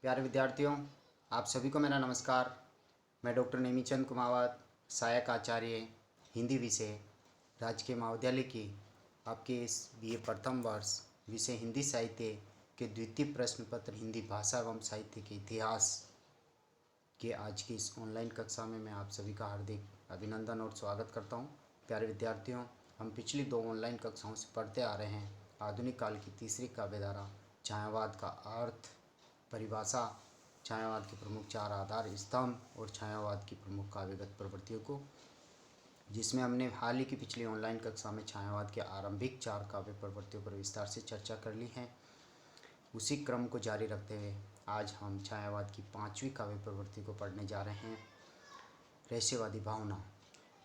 प्यारे विद्यार्थियों, आप सभी को मेरा नमस्कार। मैं डॉक्टर नेमीचंद कुमावत, सहायक आचार्य हिंदी विषय, राजकीय महाविद्यालय की आपके इस बीए प्रथम वर्ष विषय हिंदी साहित्य के द्वितीय प्रश्न पत्र हिंदी भाषा एवं साहित्य के इतिहास के आज की इस ऑनलाइन कक्षा में मैं आप सभी का हार्दिक अभिनंदन और स्वागत करता हूं। प्यारे विद्यार्थियों, हम पिछली 2 ऑनलाइन कक्षाओं से पढ़ते आ रहे हैं आधुनिक काल की तीसरी काव्यधारा छायावाद का अर्थ, परिभाषा, छायावाद के प्रमुख 4 आधार स्तंभ और छायावाद की प्रमुख काव्यगत प्रवृत्तियों को, जिसमें हमने हाल ही की पिछली ऑनलाइन कक्षा में छायावाद के आरंभिक 4 काव्य प्रवृत्तियों पर विस्तार से चर्चा कर ली है। उसी क्रम को जारी रखते हुए आज हम छायावाद की 5वीं काव्य प्रवृत्ति को पढ़ने जा रहे हैं, रहस्यवादी भावना।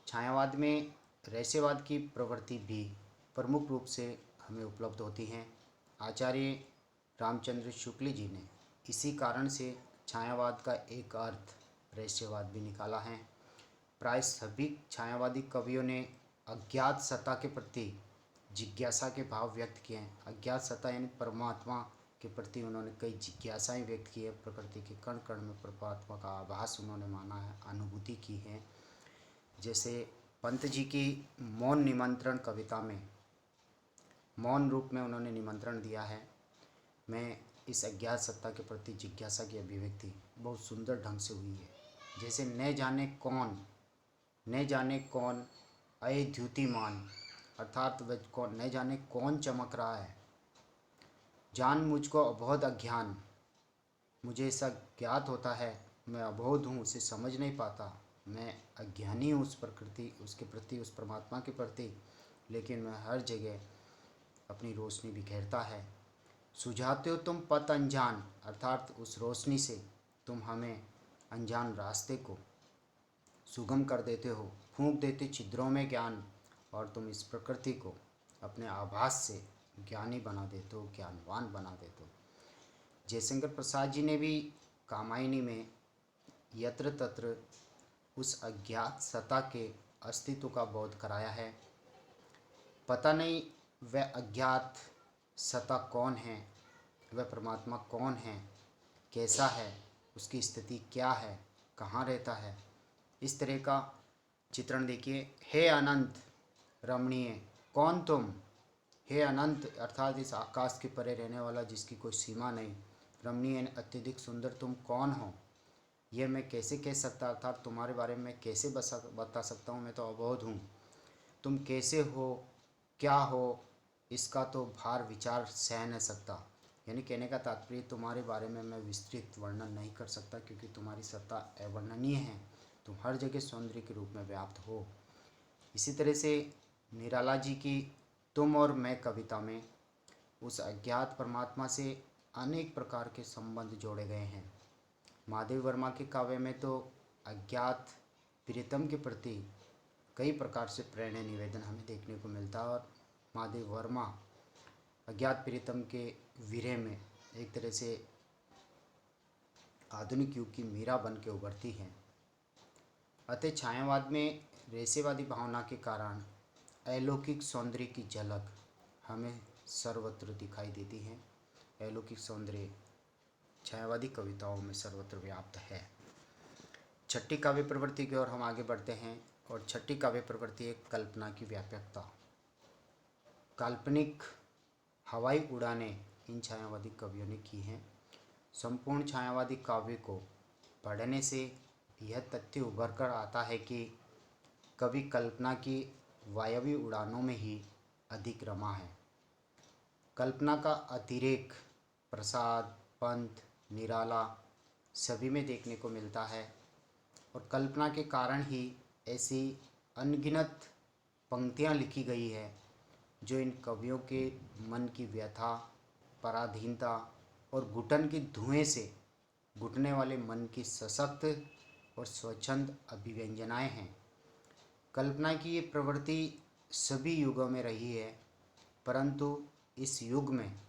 छायावाद में रहस्यवाद की प्रवृत्ति भी प्रमुख रूप से हमें उपलब्ध होती हैं। आचार्य रामचंद्र शुक्ल जी ने इसी कारण से छायावाद का एक अर्थ रहस्यवाद भी निकाला है। प्राय सभी छायावादी कवियों ने अज्ञात सत्ता के प्रति जिज्ञासा के भाव व्यक्त किए हैं। अज्ञात सत्ता यानी परमात्मा के प्रति उन्होंने कई जिज्ञासाएं व्यक्त की है। प्रकृति के कण कण में परमात्मा का आभास उन्होंने माना है, अनुभूति की है। जैसे पंत जी की मौन निमंत्रण कविता में मौन रूप में उन्होंने निमंत्रण दिया है। मैं इस अज्ञात सत्ता के प्रति जिज्ञासा की अभिव्यक्ति बहुत सुंदर ढंग से हुई है। जैसे न जाने कौन अये द्युतिमान, अर्थात वह कौन, न जाने कौन चमक रहा है। जान मुझको अबोध अज्ञान, मुझे ऐसा ज्ञात होता है मैं अबोध हूँ, उसे समझ नहीं पाता, मैं अज्ञानी हूँ उस प्रकृति, उसके प्रति, उस परमात्मा के प्रति, लेकिन मैं हर जगह अपनी रोशनी बिखेरता है। सुझाते हो तुम पथ अनजान, अर्थात उस रोशनी से तुम हमें अनजान रास्ते को सुगम कर देते हो, फूंक देते छिद्रों में ज्ञान, और तुम इस प्रकृति को अपने आभास से ज्ञानी बना देते हो, ज्ञानवान बना देते हो। जयशंकर प्रसाद जी ने भी कामायनी में यत्र तत्र उस अज्ञात सत्ता के अस्तित्व का बोध कराया है। पता नहीं वह अज्ञात सत्ता कौन है, वह परमात्मा कौन है, कैसा है, उसकी स्थिति क्या है, कहाँ रहता है, इस तरह का चित्रण देखिए। हे अनंत रमणीय, कौन तुम? हे अनंत अर्थात इस आकाश के परे रहने वाला जिसकी कोई सीमा नहीं, रमणीय अत्यधिक सुंदर, तुम कौन हो? यह मैं कैसे कह सकता, अर्थात तुम्हारे बारे में मैं कैसे बता सकता हूँ, मैं तो अबोध हूँ। तुम कैसे हो, क्या हो, इसका तो भार विचार सह न सकता। यानी कहने का तात्पर्य तुम्हारे बारे में मैं विस्तृत वर्णन नहीं कर सकता, क्योंकि तुम्हारी सत्ता अवर्णनीय है, तुम हर जगह सौंदर्य के रूप में व्याप्त हो। इसी तरह से निराला जी की तुम और मैं कविता में उस अज्ञात परमात्मा से अनेक प्रकार के संबंध जोड़े गए हैं। महादेव वर्मा के काव्य में तो अज्ञात प्रीतम के प्रति कई प्रकार से प्रेरणा निवेदन हमें देखने को मिलता है, और महादेव वर्मा अज्ञात प्रीतम के विरह में एक तरह से आधुनिक युग की मीरा बन के उभरती हैं। अतः छायावाद में रहस्यवादी भावना के कारण अलौकिक सौंदर्य की झलक हमें सर्वत्र दिखाई देती है। अलौकिक सौंदर्य छायावादी कविताओं में सर्वत्र व्याप्त है। छठी काव्य प्रवृत्ति की ओर हम आगे बढ़ते हैं, और छठी काव्य प्रवृत्ति एक कल्पना की व्यापकता। काल्पनिक हवाई उड़ानें इन छायावादी कवियों ने की हैं। संपूर्ण छायावादी काव्य को पढ़ने से यह तथ्य उभर कर आता है कि कवि कल्पना की वायवी उड़ानों में ही अधिक रमा है। कल्पना का अतिरेक प्रसाद, पंत, निराला सभी में देखने को मिलता है, और कल्पना के कारण ही ऐसी अनगिनत पंक्तियाँ लिखी गई है जो इन कवियों के मन की व्यथा, पराधीनता और घुटन के धुएं से घुटने वाले मन की सशक्त और स्वच्छंद अभिव्यंजनाएँ हैं। कल्पना की ये प्रवृत्ति सभी युगों में रही है, परंतु इस युग में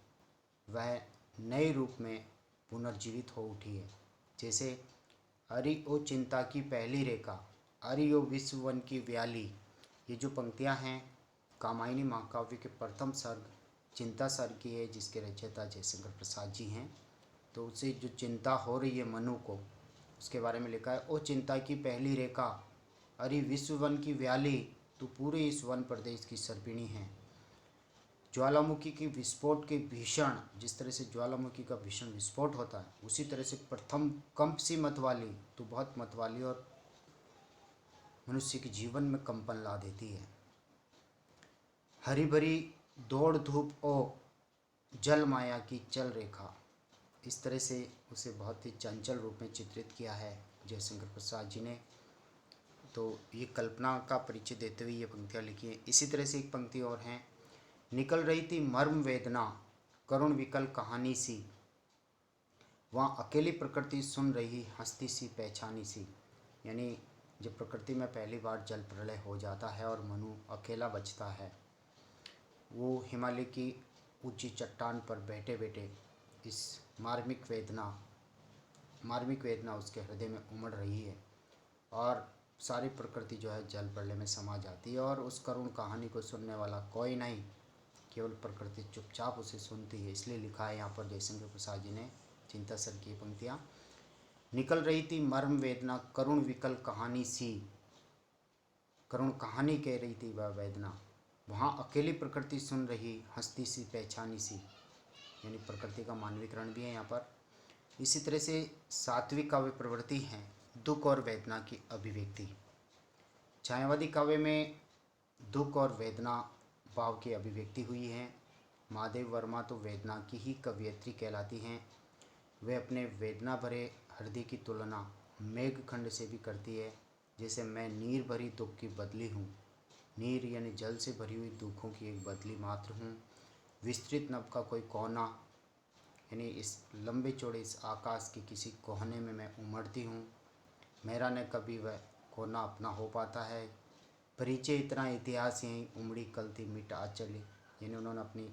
वह नए रूप में पुनर्जीवित हो उठी है। जैसे अरि ओ चिंता की पहली रेखा, अरि ओ विश्ववन की व्याली, ये जो पंक्तियां हैं कामायनी महाकाव्य के प्रथम सर्ग चिंता सर्ग की है, जिसके रचयिता जयशंकर प्रसाद जी हैं। तो उसे जो चिंता हो रही है मनु को, उसके बारे में लिखा है। ओ चिंता की पहली रेखा, अरे विश्व वन की व्याली, तू पूरे इस वन प्रदेश की सर्पिणी है। ज्वालामुखी की विस्फोट के भीषण, जिस तरह से ज्वालामुखी का भीषण विस्फोट होता है, उसी तरह से प्रथम कंप सी मत वाली, तो बहुत मत वाली और मनुष्य के जीवन में कंपन ला देती है। हरी भरी दौड़ धूप ओ जल माया की चल रेखा, इस तरह से उसे बहुत ही चंचल रूप में चित्रित किया है जयशंकर प्रसाद जी ने। तो ये कल्पना का परिचय देते हुए ये पंक्तियाँ लिखी हैं। इसी तरह से एक पंक्ति और है, निकल रही थी मर्म वेदना करुण विकल कहानी सी, वहाँ अकेली प्रकृति सुन रही हंसती सी पहचानी सी। यानी जब प्रकृति में पहली बार जल प्रलय हो जाता है और मनु अकेला बचता है, वो हिमालय की ऊंची चट्टान पर बैठे बैठे इस मार्मिक वेदना उसके हृदय में उमड़ रही है और सारी प्रकृति जो है जल प्रलय में समा जाती है और उस करुण कहानी को सुनने वाला कोई नहीं, केवल प्रकृति चुपचाप उसे सुनती है। इसलिए लिखा है यहाँ पर जयशंकर प्रसाद जी ने चिंता सर की पंक्तियाँ, निकल रही थी मर्म वेदना करुण विकल कहानी सी, करुण कहानी कह रही थी वह वेदना, वहाँ अकेली प्रकृति सुन रही हंसती सी पहचानी सी। यानी प्रकृति का मानवीकरण भी है यहाँ पर। इसी तरह से सात्विक काव्य प्रवृत्ति है दुख और वेदना की अभिव्यक्ति। छायावादी काव्य में दुख और वेदना भाव की अभिव्यक्ति हुई है। महादेव वर्मा तो वेदना की ही कवयित्री कहलाती हैं। वे अपने वेदना भरे हृदय की तुलना मेघखंड से भी करती है। जैसे मैं नीर भरी दुख की बदली हूँ, नीर यानी जल से भरी हुई दुखों की एक बदली मात्र हूँ। विस्तृत नभ का कोई कोना, यानी इस लंबे चौड़े इस आकाश के किसी कोने में मैं उमड़ती हूँ। मेरा न कभी वह कोना अपना हो पाता है। परिचय इतना इतिहास यहीं उमड़ी कलती मिट आ चली। यानी उन्होंने अपनी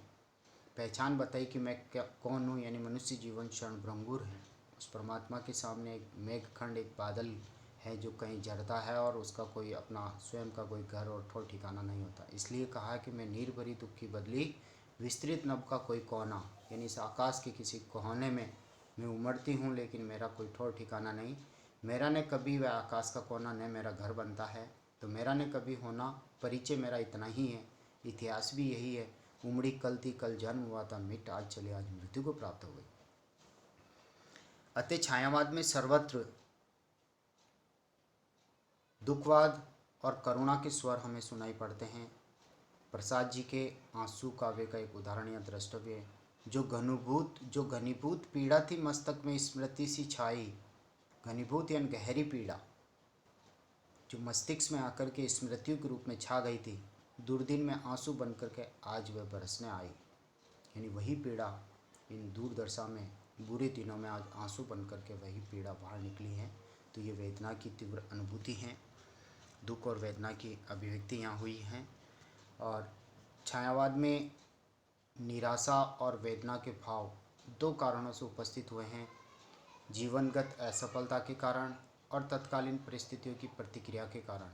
पहचान बताई कि मैं क्या कौन हूँ। यानी मनुष्य जीवन क्षण भंगुर है, उस परमात्मा के सामने एक मेघखंड, एक बादल है जो कहीं जड़ता है और उसका कोई अपना स्वयं का कोई घर और ठौर ठिकाना नहीं होता। इसलिए कहा कि मैं नीर भरी दुख की बदली विस्तृत नभ का कोई कोना, यानी इस आकाश के किसी कोने में मैं उमड़ती हूँ, लेकिन मेरा कोई ठौर ठिकाना नहीं। मेरा न कभी वह आकाश का कोना न मेरा घर बनता है, तो मेरा न कभी होना, परिचय मेरा इतना ही है, इतिहास भी यही है। उमड़ी कल थी कल जन्म हुआ था, मिट आज चले आज मृत्यु को प्राप्त हो गई। अतः छायावाद में सर्वत्र दुखवाद और करुणा के स्वर हमें सुनाई पड़ते हैं। प्रसाद जी के आंसू काव्य का एक उदाहरण या द्रष्टव्य है। जो घनीभूत पीड़ा थी मस्तक में स्मृति सी छाई, घनीभूत यानी गहरी पीड़ा जो मस्तिष्क में आकर के स्मृतियों के रूप में छा गई थी, दुर्दिन में आंसू बन करके आज वह बरसने आई। यानी वही पीड़ा इन दूरदशा में बुरे दिनों में आज आंसू बन करके वही पीड़ा बाहर निकली है। तो ये वेदना की तीव्र अनुभूति है, दुख और वेदना की अभिव्यक्ति यहाँ हुई हैं। और छायावाद में निराशा और वेदना के भाव दो कारणों से उपस्थित हुए हैं, जीवनगत असफलता के कारण और तत्कालीन परिस्थितियों की प्रतिक्रिया के कारण।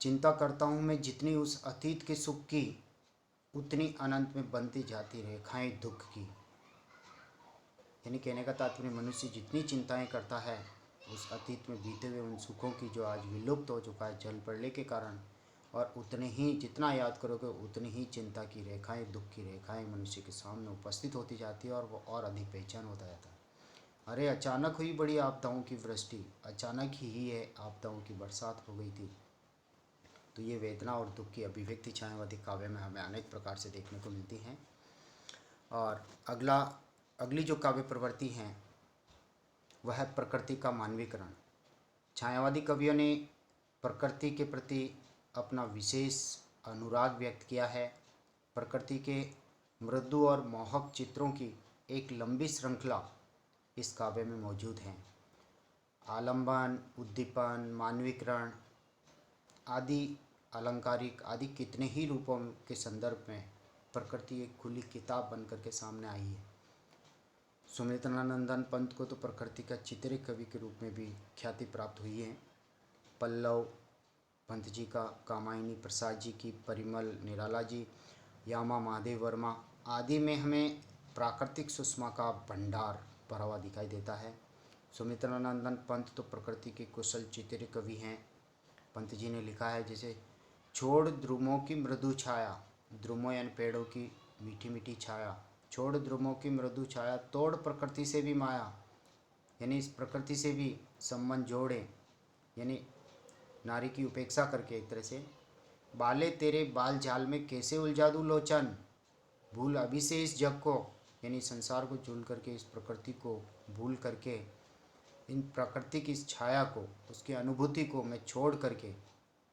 चिंता करता हूँ मैं जितनी उस अतीत के सुख की, उतनी अनंत में बनती जाती रेखाएं दुख की। यानी कहने का तात्पर्य, मनुष्य जितनी चिंताएं करता है उस अतीत में बीते हुए उन सुखों की जो आज विलुप्त हो चुका है जल प्रलय के कारण, और उतने ही जितना याद करोगे उतनी ही चिंता की रेखाएं, दुख की रेखाएं मनुष्य के सामने उपस्थित होती जाती है और वो और अधिक बेचैन होता जाता है। अरे अचानक हुई बड़ी आपदाओं की वृष्टि, अचानक ही है आपदाओं की बरसात हो गई थी। तो ये वेदना और दुख की अभिव्यक्ति छायावादी काव्य में हमें अनेक प्रकार से देखने को मिलती हैं। और अगली जो काव्य प्रवृत्ति हैं वह है प्रकृति का मानवीकरण। छायावादी कवियों ने प्रकृति के प्रति अपना विशेष अनुराग व्यक्त किया है। प्रकृति के मृदु और मोहक चित्रों की एक लंबी श्रृंखला इस काव्य में मौजूद हैं। आलंबन, उद्दीपन, मानवीकरण आदि अलंकारिक आदि कितने ही रूपों के संदर्भ में प्रकृति एक खुली किताब बनकर के सामने आई है। सुमित्रानंदन पंत को तो प्रकृति का चित्रित कवि के रूप में भी ख्याति प्राप्त हुई है। पल्लव पंत जी का कामायनी, प्रसाद जी की परिमल, निराला जी, यामा, महादेव वर्मा आदि में हमें प्राकृतिक सुषमा का भंडार भरा हुआ दिखाई देता है। सुमित्रानंदन पंत तो प्रकृति के कुशल चित्रे कवि हैं। पंत जी ने लिखा है जैसे, छोड़ ध्रुवों की मृदु छाया, ध्रुवों यानी पेड़ों की मीठी मीठी छाया, छोड़ ध्रुवों की मृदु छाया, तोड़ प्रकृति से भी माया, यानी इस प्रकृति से भी संबंध जोड़े, यानी नारी की उपेक्षा करके एक तरह से। बाले तेरे बाल झाल में कैसे उलझा दूं लोचन, भूल अभी से इस जग को, यानी संसार को झूल करके, इस प्रकृति को भूल करके, इन प्रकृति की इस छाया को, उसकी अनुभूति को मैं छोड़ करके,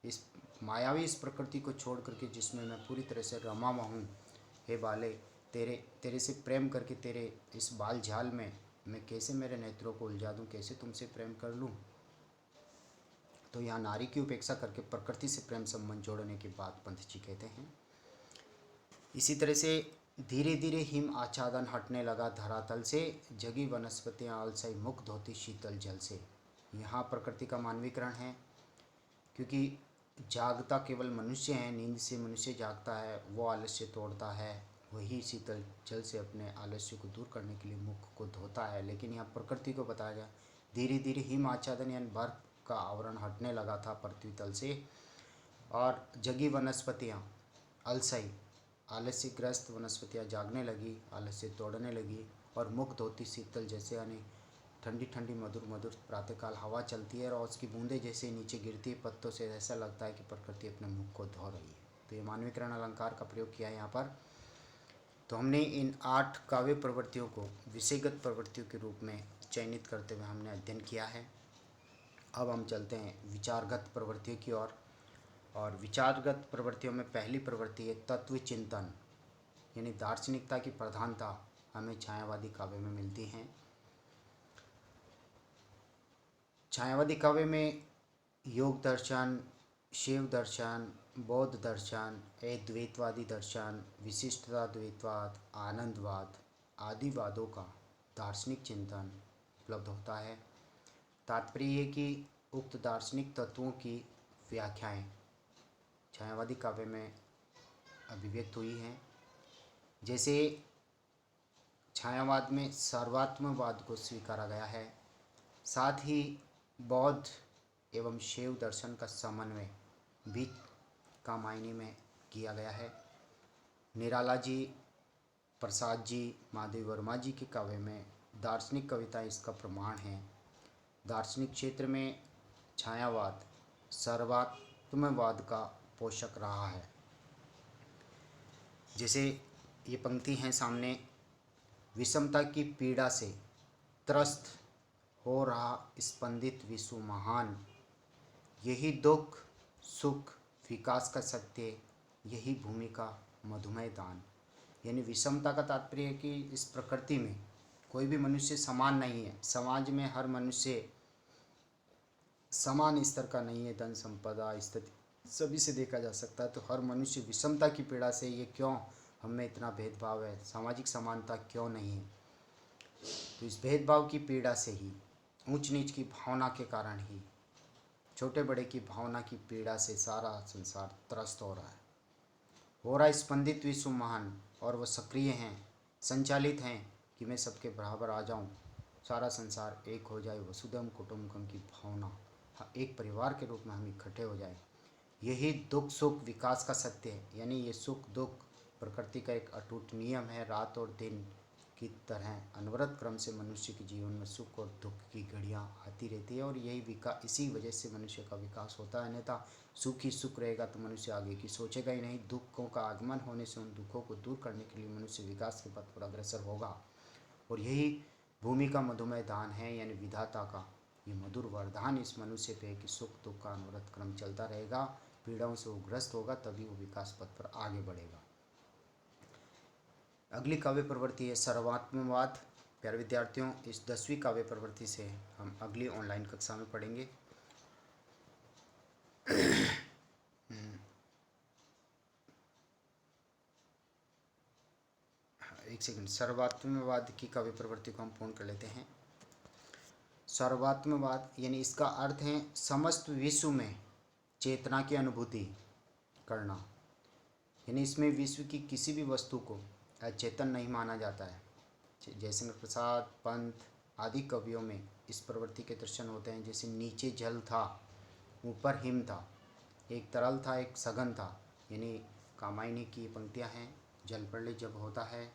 इस मायावी इस प्रकृति को छोड़ करके जिसमें मैं पूरी तरह से रमा हुआ हूँ, हे बाले तेरे से प्रेम करके, तेरे इस बाल झाल में मैं कैसे मेरे नेत्रों को उलझा दूँ, कैसे तुमसे प्रेम कर लूँ। तो यहाँ नारी की उपेक्षा करके प्रकृति से प्रेम संबंध जोड़ने की बात पंत जी कहते हैं। इसी तरह से धीरे धीरे हिम आच्छादन हटने लगा धरातल से, जगी वनस्पतियाँ अलसाई मुक्त होती शीतल जल से। यहाँ प्रकृति का मानवीकरण है, क्योंकि जागता केवल मनुष्य है, नींद से मनुष्य जागता है, वो आलस्य तोड़ता है, वही शीतल जल से अपने आलस्य को दूर करने के लिए मुख को धोता है। लेकिन यहाँ प्रकृति को बताया गया धीरे धीरे हिम आच्छादन यानी बर्फ का आवरण हटने लगा था पृथ्वी तल से, और जगी वनस्पतियाँ अलसाई आलस्यग्रस्त वनस्पतियाँ जागने लगी, आलस्य तोड़ने लगी, और मुक्त होती शीतल जैसे, यानी ठंडी ठंडी मधुर मधुर प्रातःकाल हवा चलती है और उसकी बूंदें जैसे नीचे गिरती है पत्तों से, ऐसा लगता है कि प्रकृति अपने मुख को धो रही है। तो ये मानवीकरण अलंकार का प्रयोग किया है यहाँ पर। तो हमने इन 8 काव्य प्रवृत्तियों को विषयगत प्रवृत्तियों के रूप में चयनित करते हुए हमने अध्ययन किया है। अब हम चलते हैं विचारगत प्रवृत्तियों की ओर। और विचारगत प्रवृत्तियों में पहली प्रवृत्ति है तत्व चिंतन, यानी दार्शनिकता की प्रधानता हमें छायावादी काव्य में मिलती हैं। छायावादी काव्य में योग दर्शन, शिव दर्शन, बौद्ध दर्शन, अद्वैतवादी दर्शन, विशिष्टता द्वैतवाद, आनंदवाद आदि वादों का दार्शनिक चिंतन उपलब्ध होता है। तात्पर्य ये कि उक्त दार्शनिक तत्वों की व्याख्याएं छायावादी काव्य में अभिव्यक्त हुई हैं। जैसे छायावाद में सर्वात्मवाद को स्वीकारा गया है, साथ ही बौद्ध एवं शैव दर्शन का समन्वय भी का मायने में किया गया है। निराला जी, प्रसाद जी, माधवी वर्मा जी के काव्य में दार्शनिक कविता इसका प्रमाण है। दार्शनिक क्षेत्र में छायावाद सर्वात्मवाद का पोषक रहा है। जैसे ये पंक्ति हैं सामने, विषमता की पीड़ा से त्रस्त हो रहा स्पंदित विश्व महान, यही दुख सुख विकास का सत्य, यही भूमि का मधुमय दान। यानी विषमता का तात्पर्य है कि इस प्रकृति में कोई भी मनुष्य समान नहीं है, समाज में हर मनुष्य समान स्तर का नहीं है, धन संपदा स्थिति सभी से देखा जा सकता है। तो हर मनुष्य विषमता की पीड़ा से, ये क्यों हम में इतना भेदभाव है, सामाजिक समानता क्यों नहीं है, तो इस भेदभाव की पीड़ा से ही, ऊंच नीच की भावना के कारण ही, छोटे बड़े की भावना की पीड़ा से सारा संसार त्रस्त हो रहा है स्पंदित विश्व महान। और वो सक्रिय हैं, संचालित हैं कि मैं सबके बराबर आ जाऊं, सारा संसार एक हो जाए, वसुधैव कुटुंबकम की भावना, एक परिवार के रूप में हम इकट्ठे हो जाए। यही दुख सुख विकास का सत्य है, यानी ये सुख दुख प्रकृति का एक अटूट नियम है। रात और दिन की तरह अनवरत क्रम से मनुष्य के जीवन में सुख और दुख की घड़ियाँ आती रहती है, और यही इसी वजह से मनुष्य का विकास होता है। अन्यथा सुख ही सुख रहेगा तो मनुष्य आगे की सोचेगा ही नहीं। दुखों का आगमन होने से उन दुखों को दूर करने के लिए मनुष्य विकास के पथ पर अग्रसर होगा, और यही भूमि का मधुमय दान है, यानी विधाता का ये मधुर वरदान इस मनुष्य पे कि सुख दुख का अनवरत क्रम चलता रहेगा, पीड़ाओं से वो ग्रस्त होगा, तभी वो विकास पथ पर आगे बढ़ेगा। अगली काव्य प्रवृत्ति है सर्वात्मवाद। प्यारे विद्यार्थियों, इस 10वीं काव्य प्रवृत्ति से हम अगली ऑनलाइन कक्षा में पढ़ेंगे। एक सेकंड, सर्वात्मवाद की काव्य प्रवृत्ति को हम पूर्ण कर लेते हैं। सर्वात्मवाद यानी इसका अर्थ है समस्त विश्व में चेतना की अनुभूति करना, यानी इसमें विश्व की किसी भी वस्तु को अचेतन नहीं माना जाता है, जयशंकर प्रसाद, पंत आदि कवियों में इस प्रवृत्ति के दर्शन होते हैं। जैसे नीचे जल था, ऊपर हिम था, एक तरल था, एक सघन था। यानी कामायनी की पंक्तियां हैं। जल प्रलय जब होता है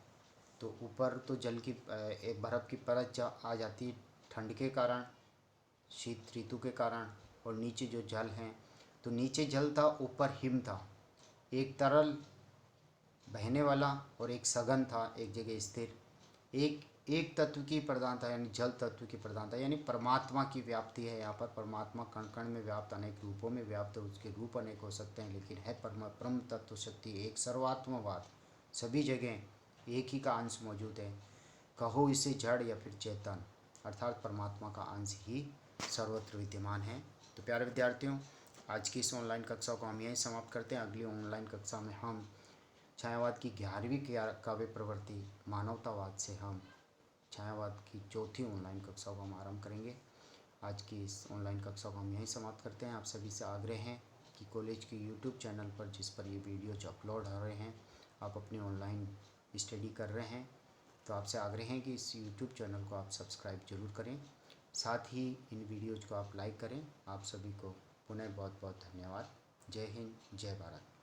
तो ऊपर तो जल की एक बर्फ़ की परत आ जाती है ठंड के कारण, शीत ऋतु के कारण, और नीचे जो जल हैं, तो नीचे जल था, ऊपर हिम था, एक तरल बहने वाला और एक सघन था, एक जगह स्थिर। एक एक तत्व की प्रधानता, यानी जल तत्व की प्रधानता, यानी परमात्मा की व्याप्ति है यहाँ पर। परमात्मा कण कण में व्याप्त, अनेक रूपों में व्याप्त है, उसके रूप अनेक हो सकते हैं, लेकिन है परम तत्व शक्ति एक, सर्वात्मवाद, सभी जगह एक ही का अंश मौजूद है। कहो इसे जड़ या फिर चेतन, अर्थात परमात्मा का अंश ही सर्वत्र विद्यमान है। तो प्यारे विद्यार्थियों, आज की इस ऑनलाइन कक्षा को हम यहीं समाप्त करते हैं। अगली ऑनलाइन कक्षा में हम छायावाद की 11वीं काव्य प्रवृत्ति मानवतावाद से हम छायावाद की चौथी ऑनलाइन कक्षा को हम आरंभ करेंगे। आज की इस ऑनलाइन कक्षा को हम यहीं समाप्त करते हैं। आप सभी से आग्रह है कि कॉलेज के यूट्यूब चैनल पर, जिस पर ये वीडियोज अपलोड हो रहे हैं, आप अपनी ऑनलाइन स्टडी कर रहे हैं, तो आपसे आग्रह है कि इस यूट्यूब चैनल को आप सब्सक्राइब जरूर करें, साथ ही इन वीडियोज़ को आप लाइक करें। आप सभी को पुनः बहुत बहुत धन्यवाद। जय हिंद, जय भारत।